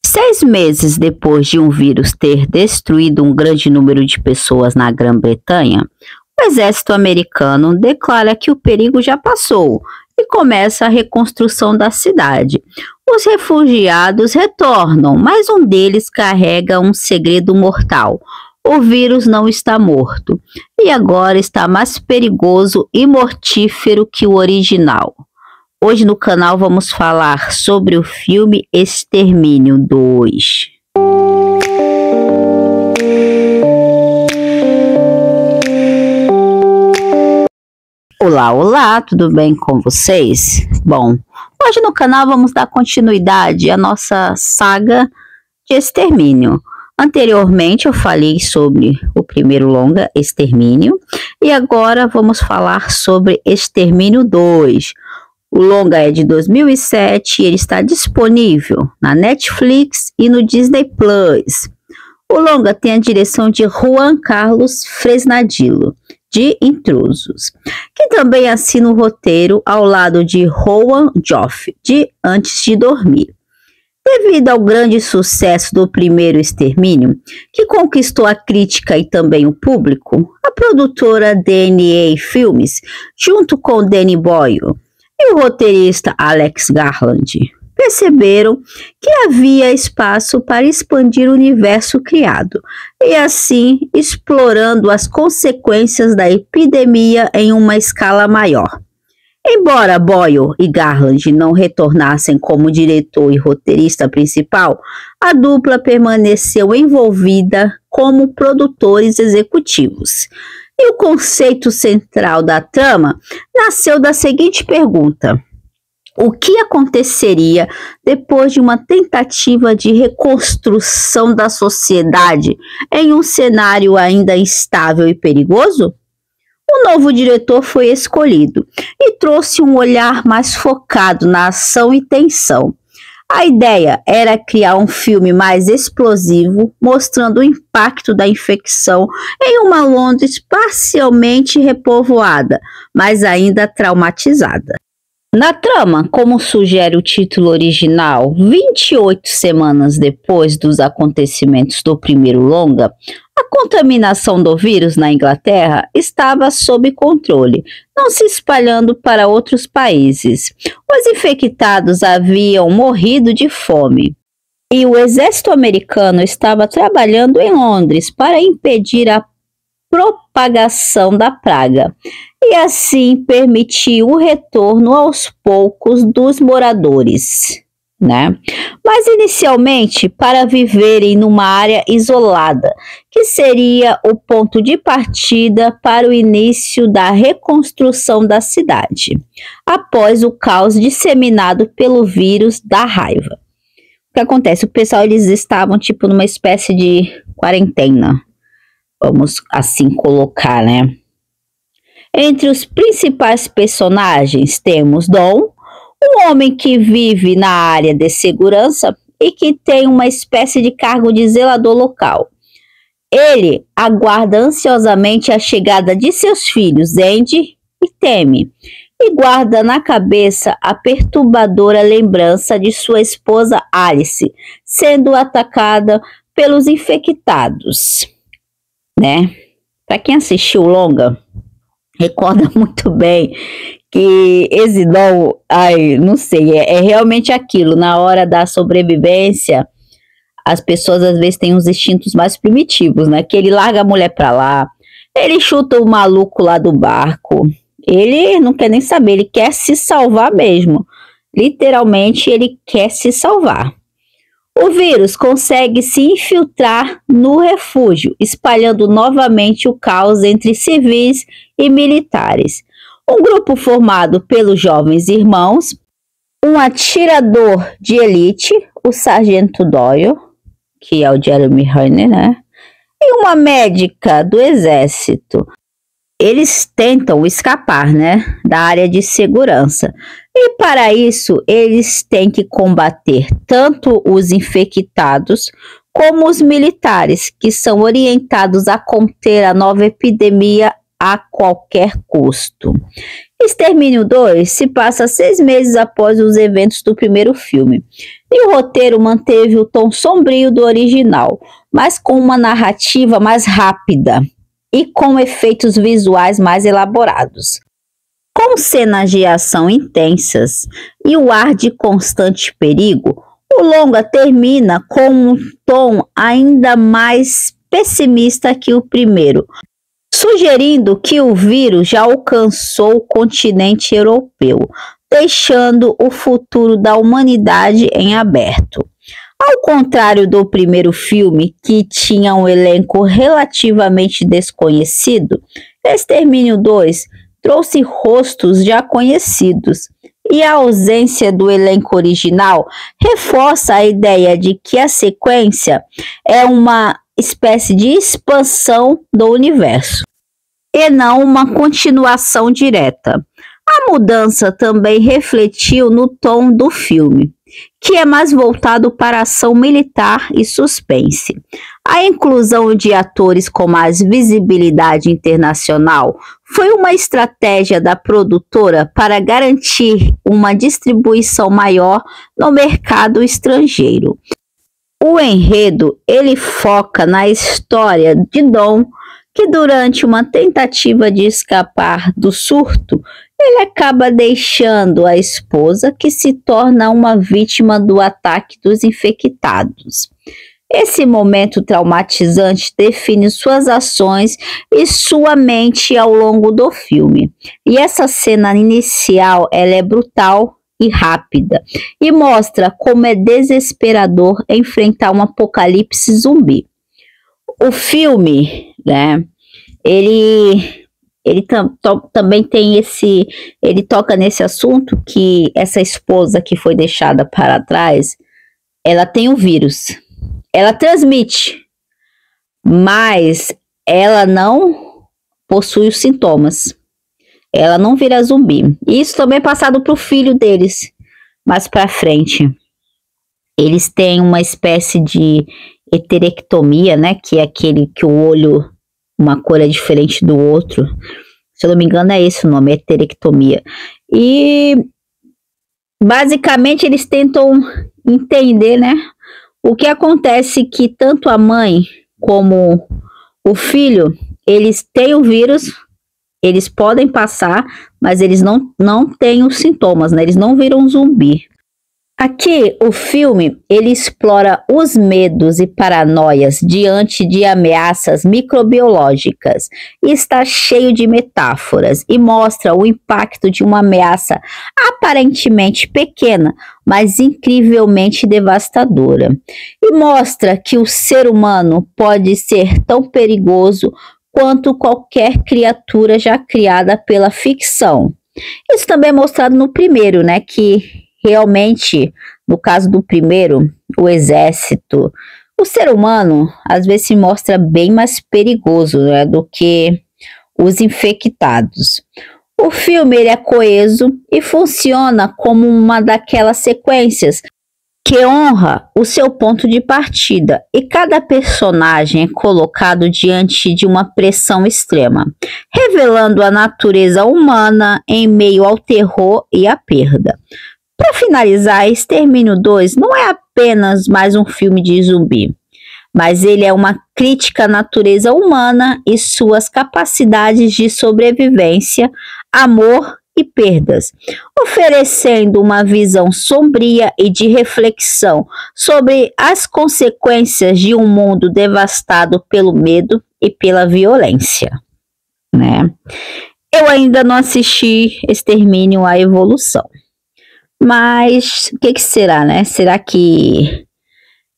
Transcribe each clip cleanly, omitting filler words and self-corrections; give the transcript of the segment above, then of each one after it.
6 meses depois de um vírus ter destruído um grande número de pessoas na Grã-Bretanha, o exército americano declara que o perigo já passou e começa a reconstrução da cidade. Os refugiados retornam, mas um deles carrega um segredo mortal. O vírus não está morto e agora está mais perigoso e mortífero que o original. Hoje no canal vamos falar sobre o filme Extermínio 2. Olá, tudo bem com vocês? Bom, hoje no canal vamos dar continuidade à nossa saga de Extermínio. Anteriormente eu falei sobre o primeiro longa, Extermínio, e agora vamos falar sobre Extermínio 2. O longa é de 2007 e ele está disponível na Netflix e no Disney Plus. O longa tem a direção de Juan Carlos Fresnadillo, de Intrusos, que também assina o roteiro ao lado de Rowan Joffé, de Antes de Dormir. Devido ao grande sucesso do primeiro Extermínio, que conquistou a crítica e também o público, a produtora DNA Filmes, junto com Danny Boyle e o roteirista Alex Garland, perceberam que havia espaço para expandir o universo criado e assim explorando as consequências da epidemia em uma escala maior. Embora Boyle e Garland não retornassem como diretor e roteirista principal, a dupla permaneceu envolvida como produtores executivos. E o conceito central da trama nasceu da seguinte pergunta: o que aconteceria depois de uma tentativa de reconstrução da sociedade em um cenário ainda instável e perigoso? O novo diretor foi escolhido e trouxe um olhar mais focado na ação e tensão. A ideia era criar um filme mais explosivo, mostrando o impacto da infecção em uma Londres parcialmente repovoada, mas ainda traumatizada. Na trama, como sugere o título original, 28 semanas depois dos acontecimentos do primeiro longa, a contaminação do vírus na Inglaterra estava sob controle, não se espalhando para outros países. Os infectados haviam morrido de fome. E o exército americano estava trabalhando em Londres para impedir a propagação da praga e assim permitir o retorno aos poucos dos moradores, né? Mas inicialmente para viverem numa área isolada, que seria o ponto de partida para o início da reconstrução da cidade, após o caos disseminado pelo vírus da raiva. O que acontece? O pessoal, eles estavam tipo numa espécie de quarentena, vamos assim colocar, né? Entre os principais personagens temos Dom, um homem que vive na área de segurança e que tem uma espécie de cargo de zelador local. Ele aguarda ansiosamente a chegada de seus filhos, Andy e Tammy, e guarda na cabeça a perturbadora lembrança de sua esposa Alice sendo atacada pelos infectados, né? Para quem assistiu o longa, recorda muito bem que esse Dom, não sei, é realmente aquilo, na hora da sobrevivência, as pessoas às vezes têm uns instintos mais primitivos, né? Que ele larga a mulher pra lá, ele chuta o maluco lá do barco, ele não quer nem saber, ele quer se salvar mesmo, literalmente ele quer se salvar. O vírus consegue se infiltrar no refúgio, espalhando novamente o caos entre civis e militares. Um grupo formado pelos jovens irmãos, um atirador de elite, o Sargento Doyle, que é o Jeremy Renner, né? E uma médica do exército. Eles tentam escapar, né, da área de segurança. E para isso, eles têm que combater tanto os infectados como os militares, que são orientados a conter a nova epidemia a qualquer custo. Extermínio 2 se passa 6 meses após os eventos do primeiro filme, e o roteiro manteve o tom sombrio do original, mas com uma narrativa mais rápida e com efeitos visuais mais elaborados. Com cenas de ação intensas e o ar de constante perigo, o longa termina com um tom ainda mais pessimista que o primeiro, sugerindo que o vírus já alcançou o continente europeu, deixando o futuro da humanidade em aberto. Ao contrário do primeiro filme, que tinha um elenco relativamente desconhecido, Extermínio 2 trouxe rostos já conhecidos, e a ausência do elenco original reforça a ideia de que a sequência é uma espécie de expansão do universo, e não uma continuação direta. A mudança também refletiu no tom do filme, que é mais voltado para ação militar e suspense. A inclusão de atores com mais visibilidade internacional foi uma estratégia da produtora para garantir uma distribuição maior no mercado estrangeiro. O enredo, ele foca na história de Dom, que durante uma tentativa de escapar do surto, ele acaba deixando a esposa, que se torna uma vítima do ataque dos infectados. Esse momento traumatizante define suas ações e sua mente ao longo do filme. E essa cena inicial, ela é brutal e rápida, e mostra como é desesperador enfrentar um apocalipse zumbi. O filme, né, ele também tem ele toca nesse assunto, que essa esposa que foi deixada para trás, ela tem o vírus, ela transmite, mas ela não possui os sintomas, ela não vira zumbi. Isso também é passado para o filho deles, mais para frente. Eles têm uma espécie de heterectomia, né, que é aquele que o olho, uma cor é diferente do outro. Se eu não me engano é esse o nome, heterectomia. E basicamente eles tentam entender, né, o que acontece, que tanto a mãe como o filho, eles têm o vírus, eles podem passar, mas eles não têm os sintomas, né, eles não viram zumbi. Aqui, o filme, ele explora os medos e paranoias diante de ameaças microbiológicas e está cheio de metáforas e mostra o impacto de uma ameaça aparentemente pequena, mas incrivelmente devastadora. E mostra que o ser humano pode ser tão perigoso quanto qualquer criatura já criada pela ficção. Isso também é mostrado no primeiro, né, que realmente, no caso do primeiro, o exército, o ser humano às vezes se mostra bem mais perigoso, né, do que os infectados. O filme, ele é coeso e funciona como uma daquelas sequências que honra o seu ponto de partida, e cada personagem é colocado diante de uma pressão extrema, revelando a natureza humana em meio ao terror e à perda. Para finalizar, Extermínio 2 não é apenas mais um filme de zumbi, mas ele é uma crítica à natureza humana e suas capacidades de sobrevivência, amor e perdas, oferecendo uma visão sombria e de reflexão sobre as consequências de um mundo devastado pelo medo e pela violência, né? Eu ainda não assisti Extermínio à Evolução. Mas o que será, né? Será que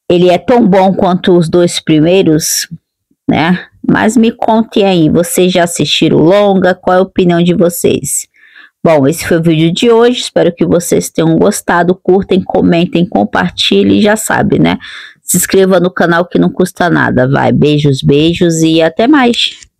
ele é tão bom quanto os dois primeiros, né? Mas me contem aí, vocês já assistiram o longa? Qual é a opinião de vocês? Bom, esse foi o vídeo de hoje, espero que vocês tenham gostado. Curtem, comentem, compartilhem, já sabe, né? Se inscreva no canal que não custa nada. Vai, beijos, beijos e até mais!